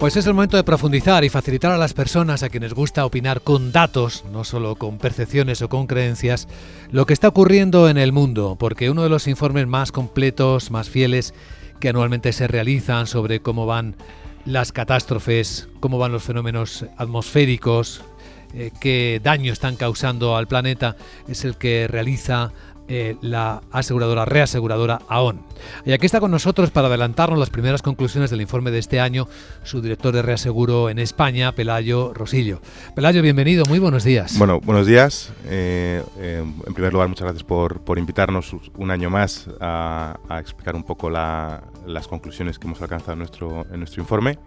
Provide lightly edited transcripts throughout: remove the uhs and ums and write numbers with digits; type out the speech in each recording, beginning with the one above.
Pues es el momento de profundizar y facilitar a las personas a quienes gusta opinar con datos, no solo con percepciones o con creencias, lo que está ocurriendo en el mundo, porque uno de los informes más completos, más fieles, que anualmente se realizan sobre cómo van las catástrofes, cómo van los fenómenos atmosféricos, qué daño están causando al planeta, es el que realiza la reaseguradora AON. Y aquí está con nosotros para adelantarnos las primeras conclusiones del informe de este año su director de reaseguro en España, Pelayo Rosillo. Pelayo, bienvenido, muy buenos días. Bueno, buenos días. En primer lugar, muchas gracias por invitarnos un año más a explicar un poco las conclusiones que hemos alcanzado en nuestro informe.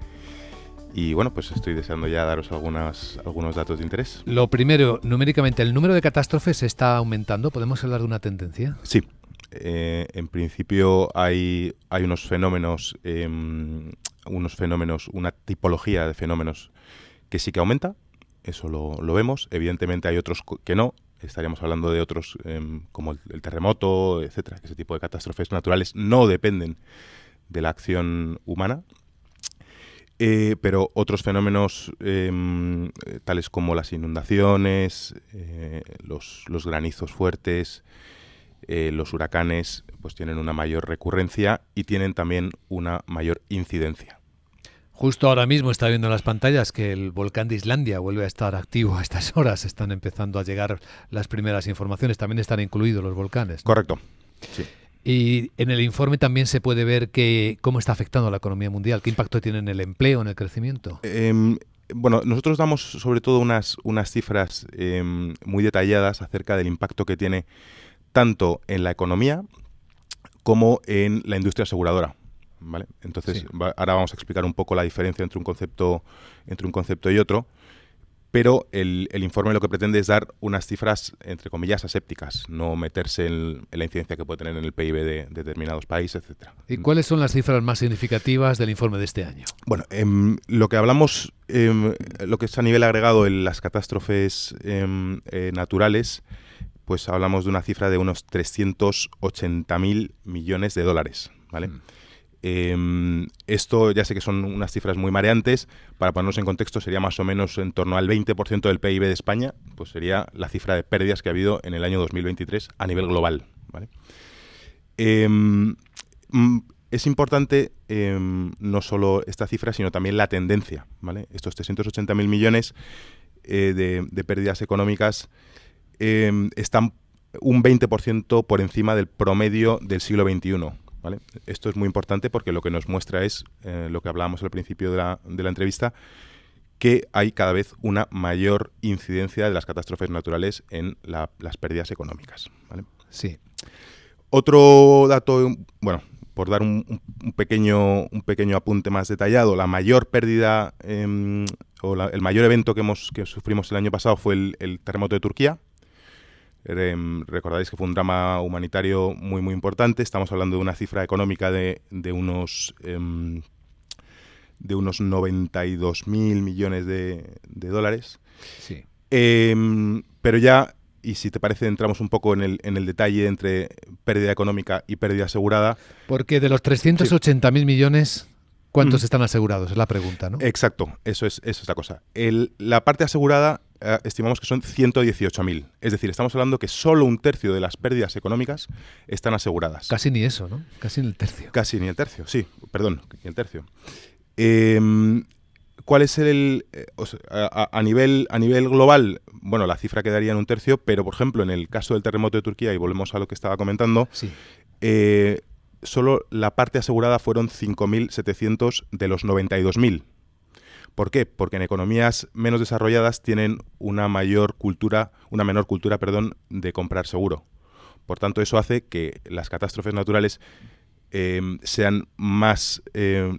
Y bueno, pues estoy deseando ya daros algunos datos de interés. Lo primero, numéricamente, ¿el número de catástrofes está aumentando? ¿Podemos hablar de una tendencia? Sí. En principio hay unos fenómenos, una tipología de fenómenos que sí que aumenta. Eso lo vemos. Evidentemente hay otros que no. Estaríamos hablando de otros como el terremoto, etcétera. Ese tipo de catástrofes naturales no dependen de la acción humana. Pero otros fenómenos tales como las inundaciones, los granizos fuertes, los huracanes, pues tienen una mayor recurrencia y tienen también una mayor incidencia. Justo ahora mismo está viendo en las pantallas que el volcán de Islandia vuelve a estar activo a estas horas. Están empezando a llegar las primeras informaciones. También están incluidos los volcanes, ¿no? Correcto, sí. Y en el informe también se puede ver cómo está afectando a la economía mundial, qué impacto tiene en el empleo, en el crecimiento. Bueno, nosotros damos sobre todo unas cifras muy detalladas acerca del impacto que tiene tanto en la economía como en la industria aseguradora, ¿vale? Entonces, sí. Ahora vamos a explicar un poco la diferencia entre un concepto y otro. Pero el informe lo que pretende es dar unas cifras, entre comillas, asépticas, no meterse en la incidencia que puede tener en el PIB de determinados países, etcétera. ¿Y cuáles son las cifras más significativas del informe de este año? Bueno, lo que hablamos, lo que es a nivel agregado en las catástrofes naturales, pues hablamos de una cifra de unos 380.000 millones de dólares, ¿vale? Esto ya sé que son unas cifras muy mareantes. Para ponernos en contexto, sería más o menos en torno al 20% del PIB de España, pues sería la cifra de pérdidas que ha habido en el año 2023 a nivel global, ¿vale? Es importante no solo esta cifra, sino también la tendencia, ¿vale? Estos 380.000 millones de pérdidas económicas están un 20% por encima del promedio del siglo XXI. ¿Vale? Esto es muy importante porque lo que nos muestra es lo que hablábamos al principio de la entrevista, que hay cada vez una mayor incidencia de las catástrofes naturales en las pérdidas económicas, ¿vale? Sí. Otro dato, bueno, por dar un pequeño apunte más detallado, la mayor pérdida el mayor evento que sufrimos el año pasado fue el terremoto de Turquía. Recordaréis que fue un drama humanitario muy muy importante. Estamos hablando de una cifra económica de unos 92.000 millones de dólares. Sí. Pero ya, y si te parece, entramos un poco en el detalle entre pérdida económica y pérdida asegurada. Porque de los 380.000 millones, ¿cuántos están asegurados? Es la pregunta, ¿no? Exacto, eso es la cosa. La parte asegurada estimamos que son 118.000. Es decir, estamos hablando que solo un tercio de las pérdidas económicas están aseguradas. Casi ni eso, ¿no? Casi ni el tercio. Casi ni el tercio, sí. Perdón, ni el tercio. ¿Cuál es a nivel global? Bueno, la cifra quedaría en un tercio, pero por ejemplo, en el caso del terremoto de Turquía, y volvemos a lo que estaba comentando, sí. Solo la parte asegurada fueron 5.700 de los 92.000. ¿Por qué? Porque en economías menos desarrolladas tienen una menor cultura, de comprar seguro. Por tanto, eso hace que las catástrofes naturales sean más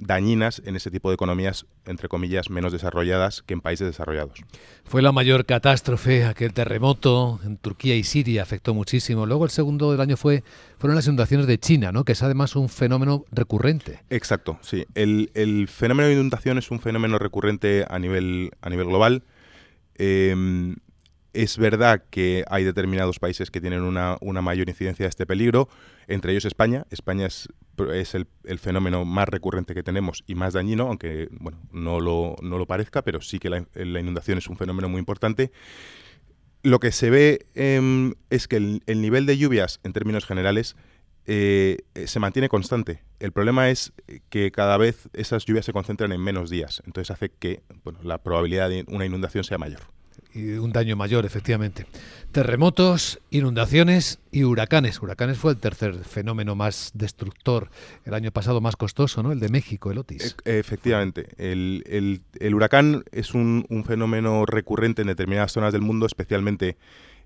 dañinas en ese tipo de economías, entre comillas, menos desarrolladas que en países desarrollados. Fue la mayor catástrofe, aquel terremoto en Turquía y Siria, afectó muchísimo. Luego el segundo del año fueron las inundaciones de China, ¿no? Que es además un fenómeno recurrente. Exacto, sí. El fenómeno de inundación es un fenómeno recurrente a nivel global. Es verdad que hay determinados países que tienen una mayor incidencia de este peligro, entre ellos España. España es es el fenómeno más recurrente que tenemos y más dañino, aunque bueno, no lo parezca, pero sí que la inundación es un fenómeno muy importante. Lo que se ve es que el nivel de lluvias, en términos generales, se mantiene constante. El problema es que cada vez esas lluvias se concentran en menos días, entonces hace que la probabilidad de una inundación sea mayor. Y un daño mayor, efectivamente. Terremotos, inundaciones y huracanes. Huracanes fue el tercer fenómeno más destructor, el año pasado más costoso, ¿no? El de México, el Otis. Efectivamente. El huracán es un fenómeno recurrente en determinadas zonas del mundo, especialmente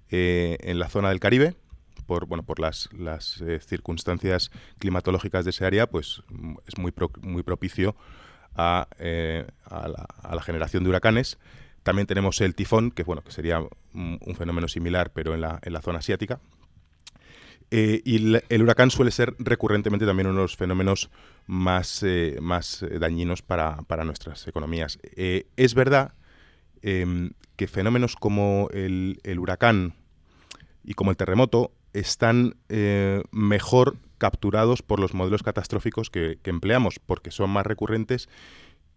en la zona del Caribe. Por las circunstancias climatológicas de esa área, pues es muy propicio a la generación de huracanes. También tenemos el tifón, que sería un fenómeno similar, pero en la zona asiática. Y el huracán suele ser recurrentemente también uno de los fenómenos más dañinos para nuestras economías. Es verdad que fenómenos como el huracán y como el terremoto están mejor capturados por los modelos catastróficos que empleamos, porque son más recurrentes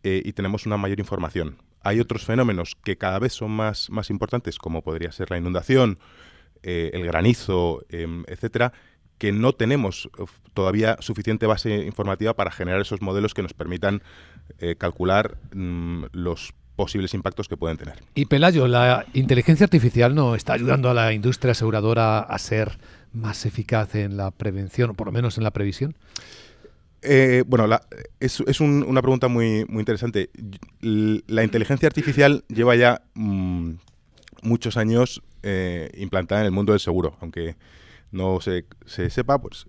y tenemos una mayor información. Hay otros fenómenos que cada vez son más importantes, como podría ser la inundación, el granizo, etcétera, que no tenemos todavía suficiente base informativa para generar esos modelos que nos permitan calcular los posibles impactos que pueden tener. Y Pelayo, ¿la inteligencia artificial no está ayudando a la industria aseguradora a ser más eficaz en la prevención, o por lo menos en la previsión? Es una pregunta muy interesante. La inteligencia artificial lleva ya muchos años implantada en el mundo del seguro, aunque no se sepa, pues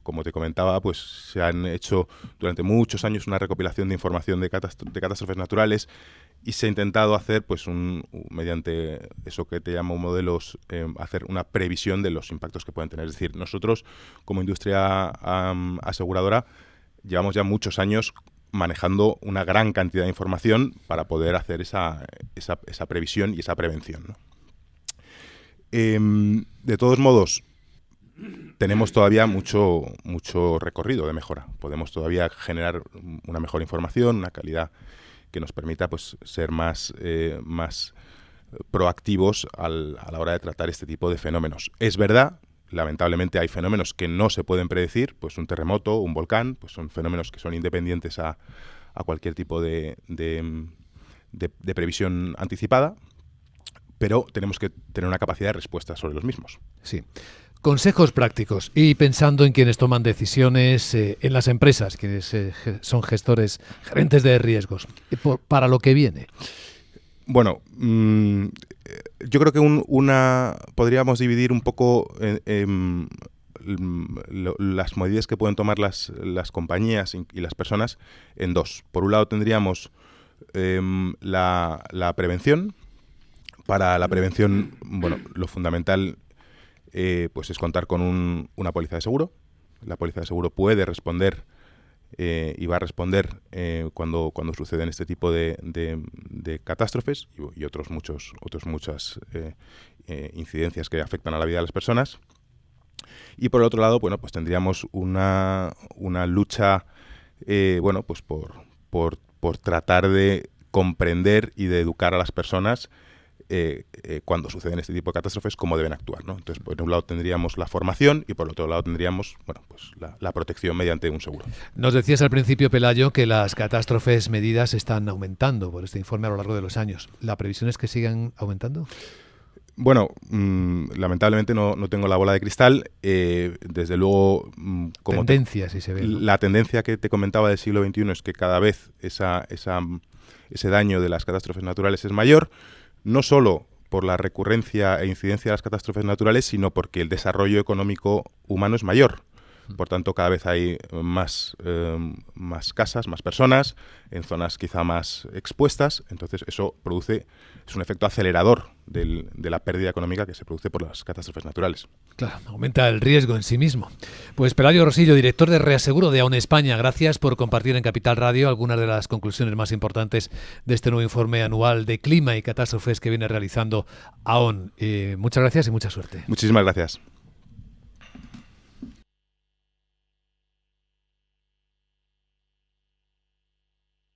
como te comentaba, pues se han hecho durante muchos años una recopilación de información de catástrofes naturales y se ha intentado hacer, pues mediante eso que te llamo modelos, hacer una previsión de los impactos que pueden tener. Es decir, nosotros como industria aseguradora llevamos ya muchos años manejando una gran cantidad de información para poder hacer esa previsión y esa prevención, ¿no? De todos modos, tenemos todavía mucho recorrido de mejora. Podemos todavía generar una mejor información, una calidad que nos permita pues ser más proactivos a la hora de tratar este tipo de fenómenos. Es verdad, lamentablemente hay fenómenos que no se pueden predecir, pues un terremoto, un volcán, pues son fenómenos que son independientes a cualquier tipo de previsión anticipada, pero tenemos que tener una capacidad de respuesta sobre los mismos. Sí. Consejos prácticos y pensando en quienes toman decisiones en las empresas, quienes son gestores, gerentes de riesgos, para lo que viene. Bueno, yo creo que podríamos dividir un poco las medidas que pueden tomar las compañías y las personas en dos. Por un lado tendríamos la prevención. Para la prevención, lo fundamental pues es contar con una póliza de seguro. La póliza de seguro puede responder y va a responder cuando suceden este tipo de catástrofes y otras muchas incidencias que afectan a la vida de las personas. Y por el otro lado, pues tendríamos una lucha pues por tratar de comprender y de educar a las personas cuando suceden este tipo de catástrofes, cómo deben actuar, ¿no? Entonces, por un lado tendríamos la formación y por otro lado tendríamos pues la protección mediante un seguro. Nos decías al principio, Pelayo, que las catástrofes medidas están aumentando por este informe a lo largo de los años. ¿La previsión es que sigan aumentando? Bueno, lamentablemente no tengo la bola de cristal. Desde luego, como tendencia, si se ve, ¿no? La tendencia que te comentaba del siglo XXI es que cada vez ese daño de las catástrofes naturales es mayor. No solo por la recurrencia e incidencia de las catástrofes naturales, sino porque el desarrollo económico humano es mayor. Por tanto, cada vez hay más casas, más personas, en zonas quizá más expuestas. Entonces, eso es un efecto acelerador de la pérdida económica que se produce por las catástrofes naturales. Claro, aumenta el riesgo en sí mismo. Pues Pelayo Rosillo, director de Reaseguro de AON España, gracias por compartir en Capital Radio algunas de las conclusiones más importantes de este nuevo informe anual de clima y catástrofes que viene realizando AON. Muchas gracias y mucha suerte. Muchísimas gracias.